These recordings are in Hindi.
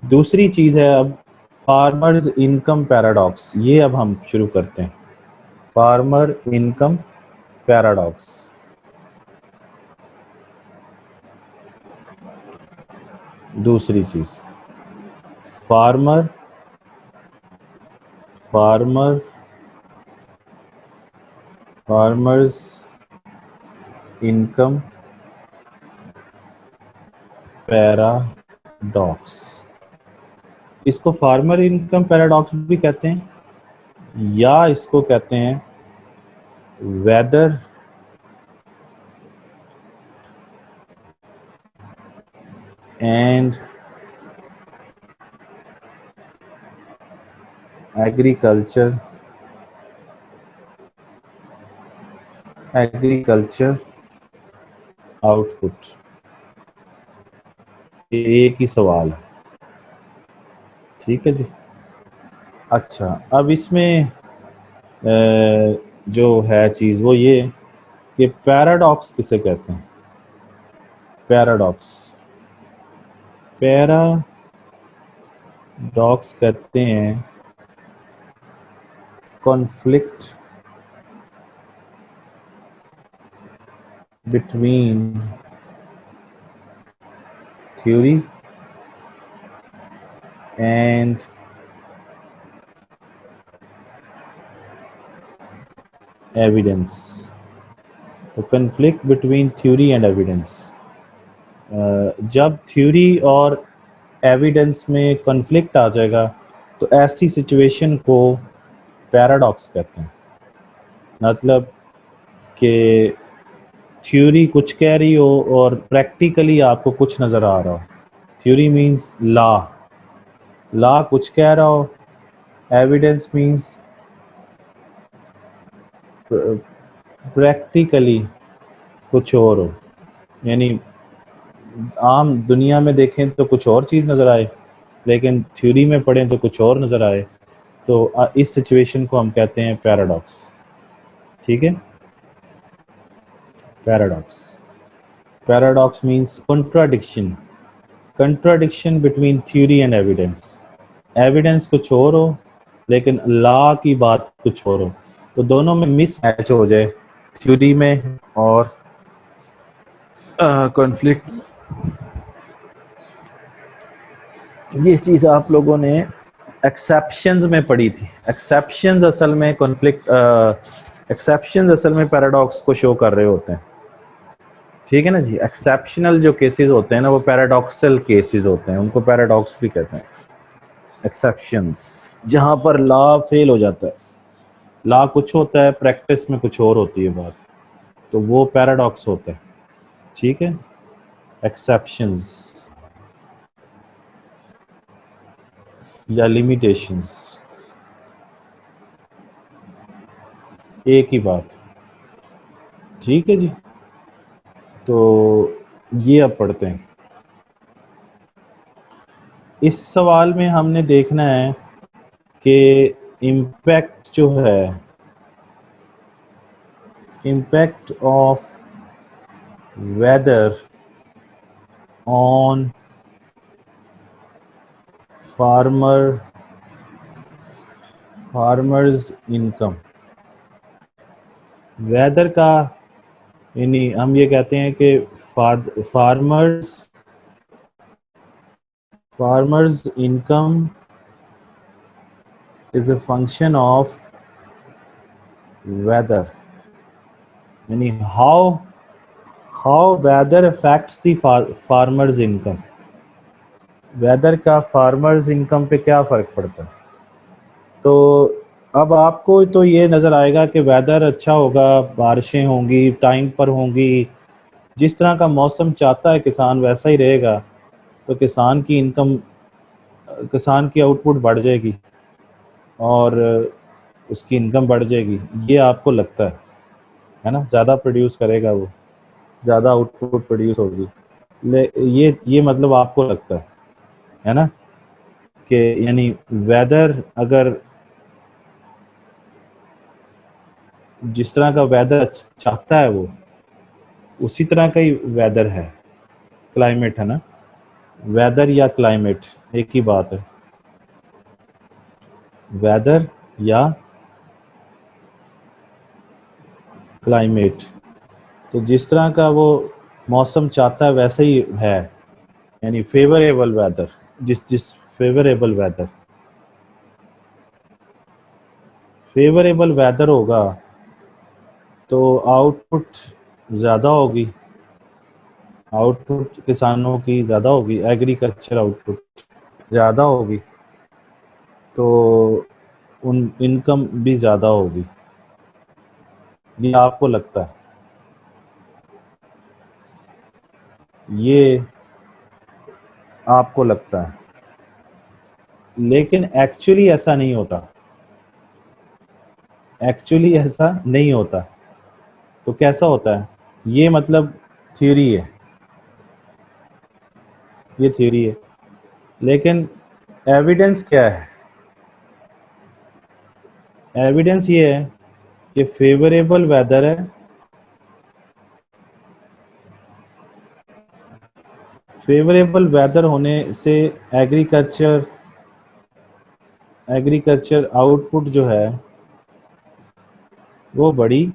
दूसरी चीज़ है अब फार्मर्स इनकम पैराडॉक्स, ये अब हम शुरू करते हैं। फार्मर इनकम पैराडॉक्स, दूसरी चीज़ farmer farmer farmers income paradox, इसको फार्मर इनकम पैराडॉक्स भी कहते हैं या इसको कहते हैं वेदर एंड एग्रीकल्चर आउटपुट। एक ही सवाल है, ठीक है जी। अच्छा, अब इसमें जो है चीज़ वो ये कि पैराडॉक्स किसे कहते हैं। पैराडॉक्स कहते हैं conflict between theory and evidence. तो conflict between theory and evidence, जब थ्योरी और एविडेंस में कॉन्फ्लिक्ट आ जाएगा तो ऐसी सिचुएशन को पैराडॉक्स कहते हैं। मतलब कि थ्योरी कुछ कह रही हो और प्रैक्टिकली आपको कुछ नज़र आ रहा हो। थ्योरी मीन्स लॉ कुछ कह रहा हो, एविडेंस मीन्स प्रैक्टिकली कुछ और हो। यानी आम दुनिया में देखें तो कुछ और चीज़ नज़र आए, लेकिन थ्योरी में पढ़ें तो कुछ और नज़र आए। तो इस सिचुएशन को हम कहते हैं पैराडॉक्स, ठीक है। Paradox means contradiction between theory and evidence. Evidence कुछ और हो लेकिन लॉ की बात कुछ और हो, तो दोनों में मिस मैच हो जाए, थ्योरी में और कॉन्फ्लिक्ट। ये चीज़ आप लोगों ने एक्सेप्शंस में पढ़ी थी। एक्सेप्शंस असल में एक्सेप्शंस असल में पैराडॉक्स को शो कर रहे होते हैं, ठीक है ना जी। एक्सेप्शनल जो केसेस होते हैं ना वो पैराडॉक्सल केसेस होते हैं, उनको पैराडॉक्स भी कहते हैं। एक्सेप्शंस जहां पर लॉ फेल हो जाता है, लॉ कुछ होता है प्रैक्टिस में कुछ और होती है बात, तो वो पैराडॉक्स होता है, ठीक है। एक्सेप्शंस या लिमिटेशंस, एक ही बात, ठीक है जी। तो ये अब पढ़ते हैं। इस सवाल में हमने देखना है कि इम्पैक्ट जो है, impact of weather on farmers income. Weather का यानी हम ये कहते हैं कि farmers income is a function of weather, यानी how weather affects the farmers income. Weather का फार्मर्स इनकम पे क्या फ़र्क पड़ता है। तो अब आपको तो ये नज़र आएगा कि वेदर अच्छा होगा, बारिशें होंगी, टाइम पर होंगी, जिस तरह का मौसम चाहता है किसान वैसा ही रहेगा, तो किसान की इनकम, किसान की आउटपुट बढ़ जाएगी और उसकी इनकम बढ़ जाएगी, ये आपको लगता है ना। ज़्यादा प्रोड्यूस करेगा वो, ज़्यादा आउटपुट प्रोड्यूस होगी, ये मतलब आपको लगता है ना, कि यानी वेदर अगर जिस तरह का वेदर चाहता है वो उसी तरह का ही वेदर है, क्लाइमेट है ना। वेदर या क्लाइमेट एक ही बात है, वेदर या क्लाइमेट। तो जिस तरह का वो मौसम चाहता है वैसे ही है, यानी फेवरेबल वेदर, जिस जिस फेवरेबल वेदर, फेवरेबल वेदर होगा तो आउटपुट ज़्यादा होगी, आउटपुट किसानों की ज़्यादा होगी, एग्रीकल्चर आउटपुट ज़्यादा होगी, तो उन इनकम भी ज़्यादा होगी। ये आपको लगता है, ये आपको लगता है, लेकिन एक्चुअली ऐसा नहीं होता, एक्चुअली ऐसा नहीं होता। तो कैसा होता है? ये मतलब थ्योरी है, ये थ्योरी है, लेकिन एविडेंस क्या है? एविडेंस ये है कि फेवरेबल वेदर है, फेवरेबल वेदर होने से एग्रीकल्चर एग्रीकल्चर आउटपुट जो है वो बढ़ी,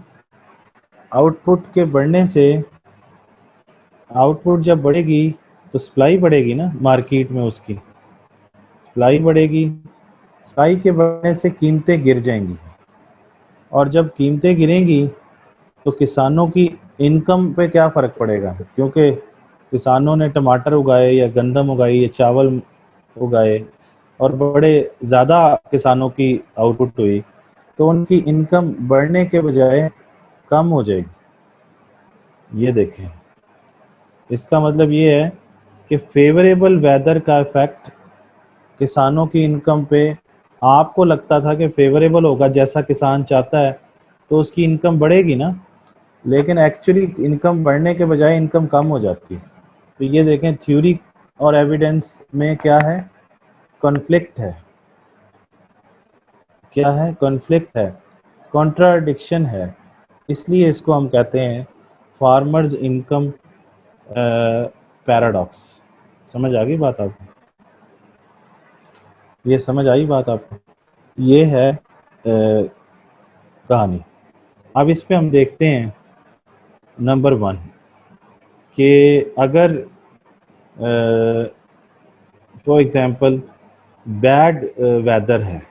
आउटपुट के बढ़ने से, आउटपुट जब बढ़ेगी तो सप्लाई बढ़ेगी ना मार्केट में, उसकी सप्लाई बढ़ेगी, सप्लाई के बढ़ने से कीमतें गिर जाएंगी, और जब कीमतें गिरेंगी तो किसानों की इनकम पे क्या फ़र्क पड़ेगा? क्योंकि किसानों ने टमाटर उगाए या गंदम उगाई या चावल उगाए और बड़े ज़्यादा किसानों की आउटपुट हुई, तो उनकी इनकम बढ़ने के बजाय कम हो जाएगी। ये देखें, इसका मतलब ये है कि फेवरेबल वेदर का इफ़ेक्ट किसानों की इनकम पे, आपको लगता था कि फेवरेबल होगा जैसा किसान चाहता है तो उसकी इनकम बढ़ेगी ना, लेकिन एक्चुअली इनकम बढ़ने के बजाय इनकम कम हो जाती है। तो ये देखें, थ्योरी और एविडेंस में क्या है? कॉन्फ्लिक्ट है। क्या है? कॉन्फ्लिक्ट है, कॉन्ट्राडिक्शन है। इसलिए इसको हम कहते हैं फार्मर्स इनकम पैराडॉक्स। समझ आ गई बात आपको? ये समझ आई बात आपको? ये है कहानी। अब इस पे हम देखते हैं नंबर 1 कि अगर फॉर एग्जांपल बैड वेदर है,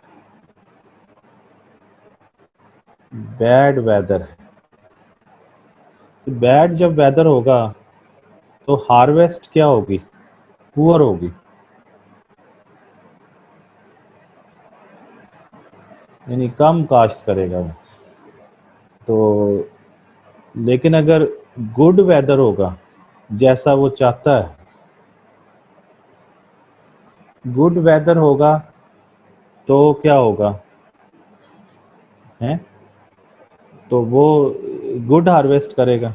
बैड वेदर है, तो बैड जब वेदर होगा तो हार्वेस्ट क्या होगी? पुअर होगी, यानी कम काश्त करेगा वो। तो लेकिन अगर गुड वेदर होगा जैसा वो चाहता है, गुड वेदर होगा तो क्या होगा है? तो वो गुड हार्वेस्ट करेगा,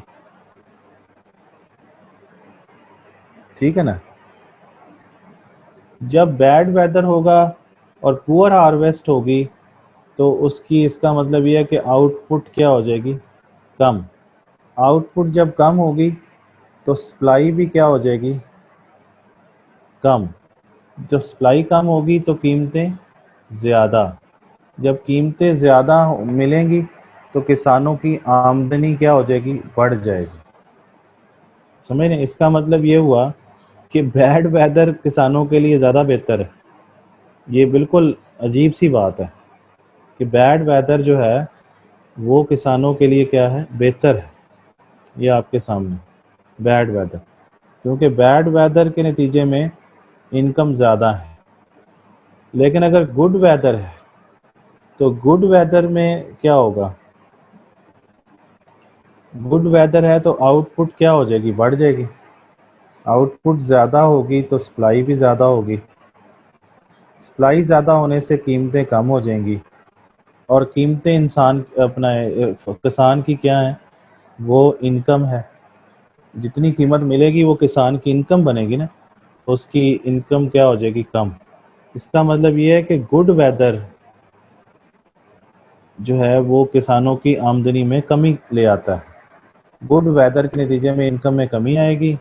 ठीक है ना। जब बैड वेदर होगा और पुअर हार्वेस्ट होगी तो उसकी, इसका मतलब ये है कि आउटपुट क्या हो जाएगी? कम। आउटपुट जब कम होगी तो सप्लाई भी क्या हो जाएगी? कम। जब सप्लाई कम होगी तो कीमतें ज़्यादा, जब कीमतें ज़्यादा मिलेंगी तो किसानों की आमदनी क्या हो जाएगी? बढ़ जाएगी। समझ रहे? इसका मतलब ये हुआ कि बैड वेदर किसानों के लिए ज़्यादा बेहतर है। ये बिल्कुल अजीब सी बात है कि बैड वेदर जो है वो किसानों के लिए क्या है? बेहतर है। ये आपके सामने बैड वेदर, क्योंकि बैड वेदर के नतीजे में इनकम ज़्यादा है। लेकिन अगर गुड वेदर है तो गुड वेदर में क्या होगा? गुड वेदर है तो आउटपुट क्या हो जाएगी? बढ़ जाएगी। आउटपुट ज़्यादा होगी तो सप्लाई भी ज़्यादा होगी, सप्लाई ज़्यादा होने से कीमतें कम हो जाएंगी, और कीमतें इंसान अपना किसान की क्या है? वो इनकम है। जितनी कीमत मिलेगी वो किसान की इनकम बनेगी ना, उसकी इनकम क्या हो जाएगी? कम। इसका मतलब ये है कि गुड वेदर जो है वो किसानों की आमदनी में कमी ले आता है। गुड वेदर के नतीजे में इनकम में कमी आएगी,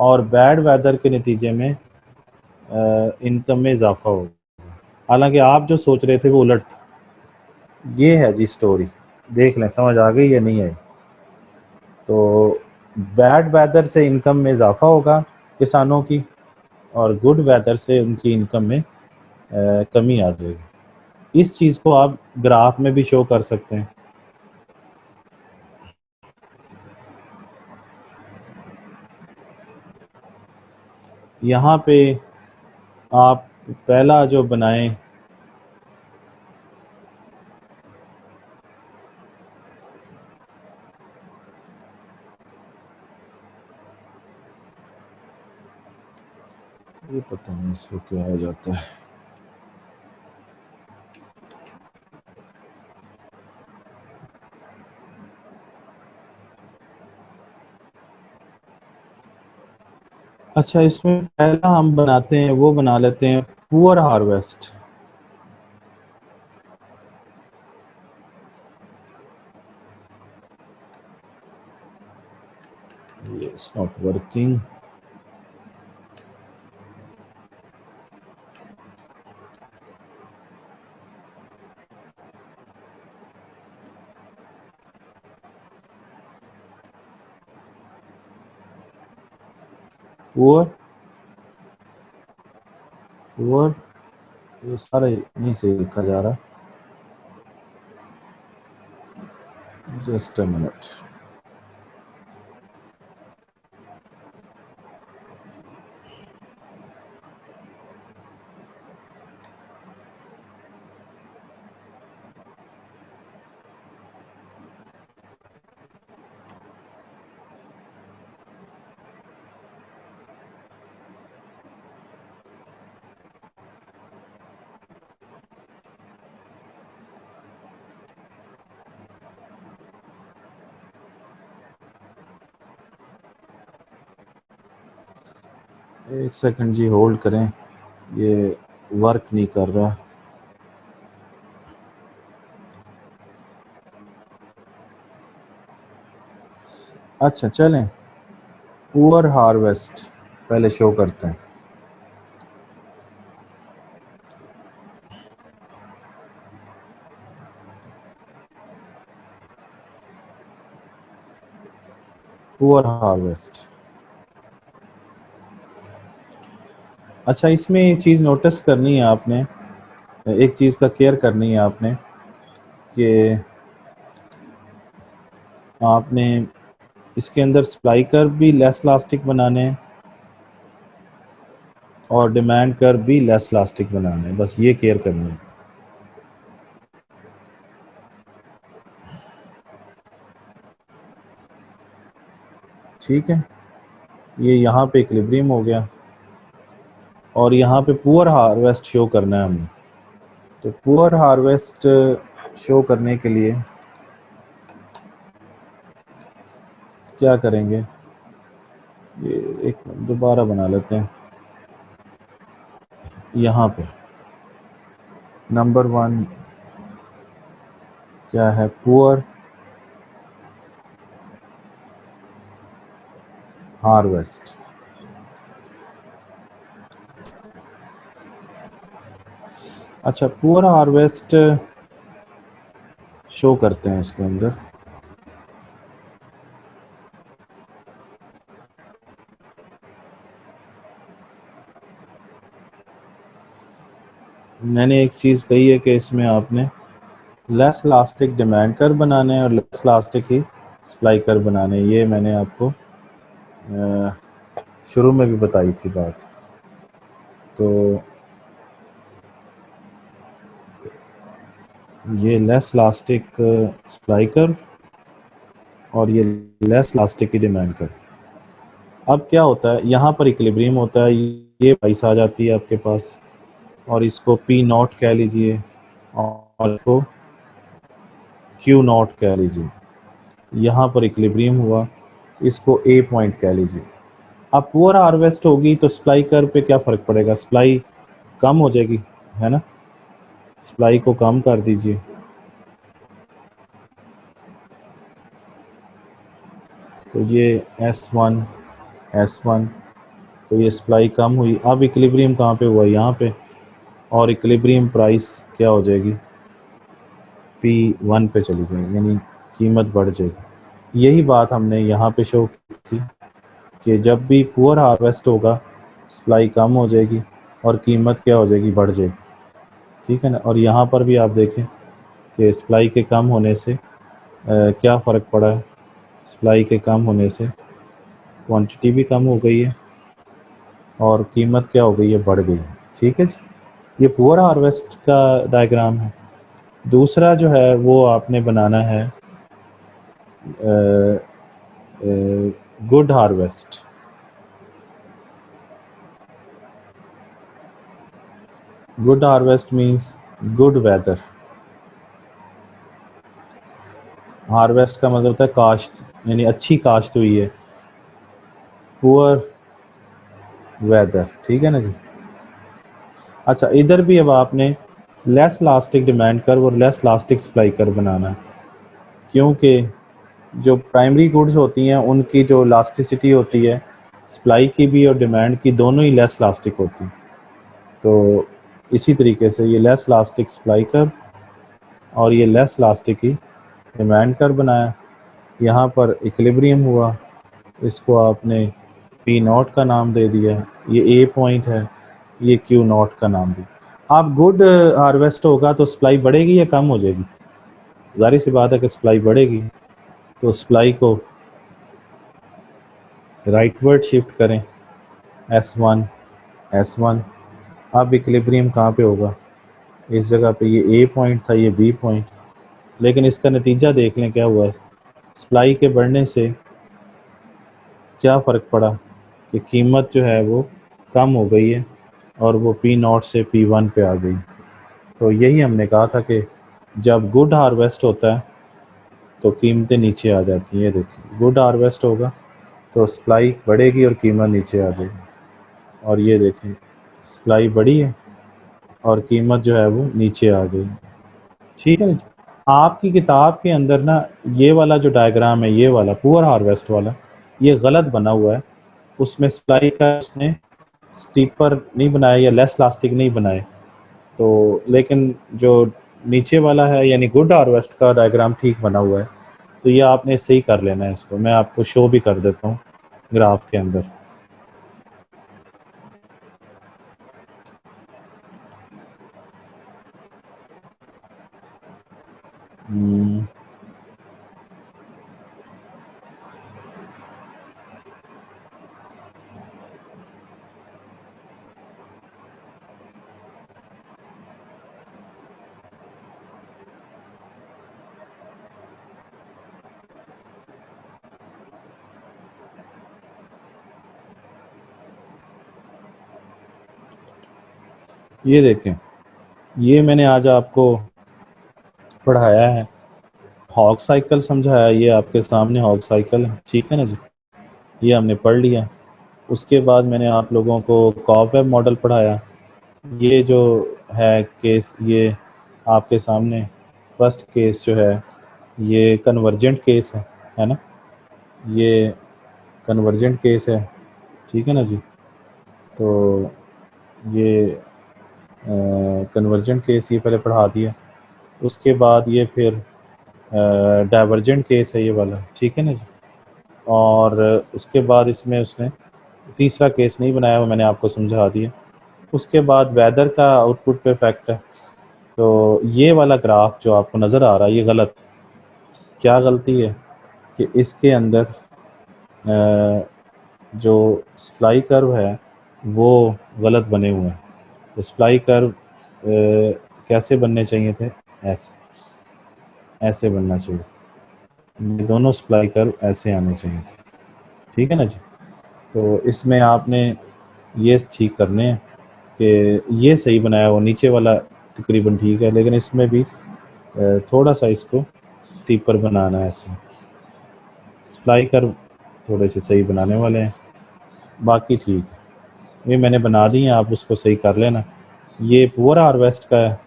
और बैड वेदर के नतीजे में इनकम में इजाफा होगा। हालांकि आप जो सोच रहे थे वो उलट था। ये है जी स्टोरी, देख लें समझ आ गई या नहीं आई। तो बैड वेदर से इनकम में इजाफा होगा किसानों की, और गुड वेदर से उनकी इनकम में कमी आ जाएगी। इस चीज़ को आप ग्राफ में भी शो कर सकते हैं। यहाँ पे आप पहला जो बनाएं, ये पता नहीं इसको क्या हो जाता है। अच्छा, इसमें पहला हम बनाते हैं, वो बना लेते हैं poor harvest. It's not working. Poor poor ये सारा नहीं सही लिखा जा रहा। Just a minute. एक सेकंड जी, होल्ड करें, ये वर्क नहीं कर रहा। अच्छा चलें, पुअर हार्वेस्ट पहले शो करते हैं। Poor harvest. अच्छा, इसमें एक चीज़ नोटिस करनी है आपने, एक चीज़ का केयर करनी है आपने, कि आपने इसके अंदर सप्लाई कर्व भी लेस इलास्टिक बनाने हैं और डिमांड कर्व भी लेस इलास्टिक बनाने हैं, बस ये केयर करनी है। ठीक है, ये यहाँ पे इक्विलिब्रियम हो गया और यहाँ पे पुअर हार्वेस्ट शो करना है हमें। तो पुअर हार्वेस्ट शो करने के लिए क्या करेंगे, ये एक दोबारा बना लेते हैं। यहाँ पे नंबर 1 क्या है, पुअर हार्वेस्ट। अच्छा, पुअर हार्वेस्ट शो करते हैं इसके अंदर। मैंने एक चीज़ कही है कि इसमें आपने लेस इलास्टिक डिमांड कर्व बनाने हैं और लेस इलास्टिक ही सप्लाई कर्व बनाने हैं। ये मैंने आपको शुरू में भी बताई थी बात। तो ये लेस इलास्टिक सप्लाई कर्व और ये लेस इलास्टिक की डिमांड कर्व। अब क्या होता है, यहाँ पर इक्विलिब्रियम होता है, ये प्राइस आ जाती है आपके पास और इसको पी नॉट कह लीजिए और इसको क्यू नॉट कह लीजिए। यहाँ पर इक्विलिब्रियम हुआ, इसको ए पॉइंट कह लीजिए। अब पुअर हार्वेस्ट होगी तो सप्लाई कर्व पे क्या फ़र्क पड़ेगा, सप्लाई कम हो जाएगी, है ना। सप्लाई को कम कर दीजिए, तो ये S1 S1 तो ये सप्लाई कम हुई। अब इक्विलिब्रियम कहाँ पे हुआ, यहाँ पे, और इक्विलिब्रियम प्राइस क्या हो जाएगी, P1 पे चली जाएगी, यानी कीमत बढ़ जाएगी। यही बात हमने यहाँ पे शो की थी कि जब भी पुअर हार्वेस्ट होगा सप्लाई कम हो जाएगी और कीमत क्या हो जाएगी, बढ़ जाएगी। ठीक है ना। और यहाँ पर भी आप देखें कि सप्लाई के कम होने से क्या फ़र्क पड़ा है। सप्लाई के कम होने से क्वांटिटी भी कम हो गई है और कीमत क्या हो गई है, बढ़ गई है। ठीक है जी, ये पुअर हार्वेस्ट का डायग्राम है। दूसरा जो है वो आपने बनाना है good harvest. Good harvest means good weather. Harvest का मतलब होता है काश्त, यानी अच्छी काश्त हुई है। पुअर वेदर, ठीक है ना जी। अच्छा, इधर भी अब आपने लेस लास्टिक डिमांड कर्व और लेस लास्टिक सप्लाई कर्व बनाना है, क्योंकि जो प्राइमरी गुड्स होती हैं उनकी जो लास्टिसिटी होती है सप्लाई की भी और डिमांड की, दोनों ही लेस लास्टिक होती हैं। तो इसी तरीके से ये लेस लास्टिक सप्लाई कर्व और ये लेस लास्टिक ही डिमांड कर्व बनाया। यहाँ पर इक्विलिब्रियम हुआ, इसको आपने पी नॉट का नाम दे दिया, ये ए पॉइंट है, ये क्यू नॉट का नाम दिया। आप गुड हार्वेस्ट होगा तो सप्लाई बढ़ेगी या कम हो जाएगी, जाहिर सी बात है कि सप्लाई बढ़ेगी। तो सप्लाई को राइटवर्ड शिफ्ट करें, S1 S1। अब इक्विलिब्रियम कहाँ पे होगा, इस जगह पे, ये ए पॉइंट था, ये बी पॉइंट। लेकिन इसका नतीजा देख लें क्या हुआ है। सप्लाई के बढ़ने से क्या फ़र्क पड़ा कि कीमत जो है वो कम हो गई है और वो पी नॉट से P1 पे आ गई। तो यही हमने कहा था कि जब गुड हार्वेस्ट होता है तो कीमतें नीचे आ जाती हैं। ये देखिए, गुड हार्वेस्ट होगा तो सप्लाई बढ़ेगी और कीमत नीचे आ जाएगी। और ये देखें, सप्लाई बढ़ी है और कीमत जो है वो नीचे आ गई। ठीक है ना जी। आपकी किताब के अंदर ना ये वाला जो डायग्राम है, ये वाला पुअर हार्वेस्ट वाला, ये गलत बना हुआ है। उसमें सप्लाई का उसने स्टीपर नहीं बनाया या लेस लास्टिक नहीं बनाए। तो लेकिन जो नीचे वाला है यानी गुड हार्वेस्ट का डायग्राम ठीक बना हुआ है। तो ये आपने सही कर लेना है। इसको मैं आपको शो भी कर देता हूँ ग्राफ के अंदर। ये देखें, ये मैंने आज आपको पढ़ाया है, हॉग साइकिल समझाया। ये आपके सामने हॉग साइकिल है, ठीक है ना जी, ये हमने पढ़ लिया। उसके बाद मैंने आप लोगों को कॉबवेब मॉडल पढ़ाया। ये जो है केस, ये आपके सामने फर्स्ट केस जो है ये कन्वर्जेंट केस है ना, ये कन्वर्जेंट केस है, ठीक है ना जी। तो ये कन्वर्जेंट केस ये पहले पढ़ा दिया। उसके बाद ये फिर डाइवर्जेंट केस है ये वाला, ठीक है ना जी। और उसके बाद इसमें उसने तीसरा केस नहीं बनाया, वो मैंने आपको समझा दिया। उसके बाद वेदर का आउटपुट पे इफेक्ट है। तो ये वाला ग्राफ जो आपको नज़र आ रहा है ये गलत। क्या गलती है कि इसके अंदर जो सप्लाई कर्व है वो गलत बने हुए हैं। तो सप्लाई कर्व कैसे बनने चाहिए थे, ऐसे ऐसे बनना चाहिए। ये दोनों सप्लाई कर्व ऐसे आने चाहिए थे, ठीक है ना जी। तो इसमें आपने ये ठीक करने हैं कि ये सही बनाया, वो नीचे वाला तकरीबन ठीक है, लेकिन इसमें भी थोड़ा सा इसको स्टीपर बनाना है। ऐसे सप्लाई कर्व थोड़े से सही बनाने वाले हैं, बाकी ठीक है। ये मैंने बना दी हैं, आप उसको सही कर लेना। ये पुअर हार्वेस्ट का है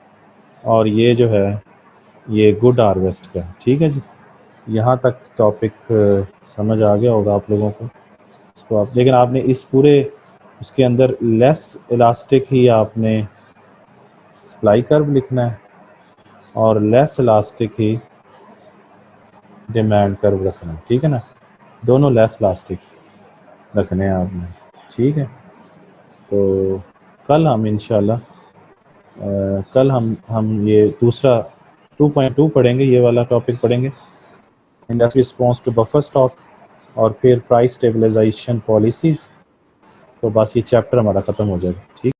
और ये जो है ये गुड हार्वेस्ट का है, ठीक है जी। यहाँ तक टॉपिक समझ आ गया होगा आप लोगों को। इसको आप, लेकिन आपने इस पूरे उसके अंदर लेस इलास्टिक ही आपने सप्लाई कर्व लिखना है और लेस इलास्टिक ही डिमांड कर्व रखना है, ठीक है ना। दोनों लेस इलास्टिक रखने हैं आपने, ठीक है। तो कल हम इंशाल्लाह कल हम ये दूसरा 2.2 पढ़ेंगे, ये वाला टॉपिक पढ़ेंगे, industry response to buffer stock, और फिर प्राइस स्टेबलाइजेशन पॉलिसीज़। तो बस ये चैप्टर हमारा ख़त्म हो जाएगा, ठीक।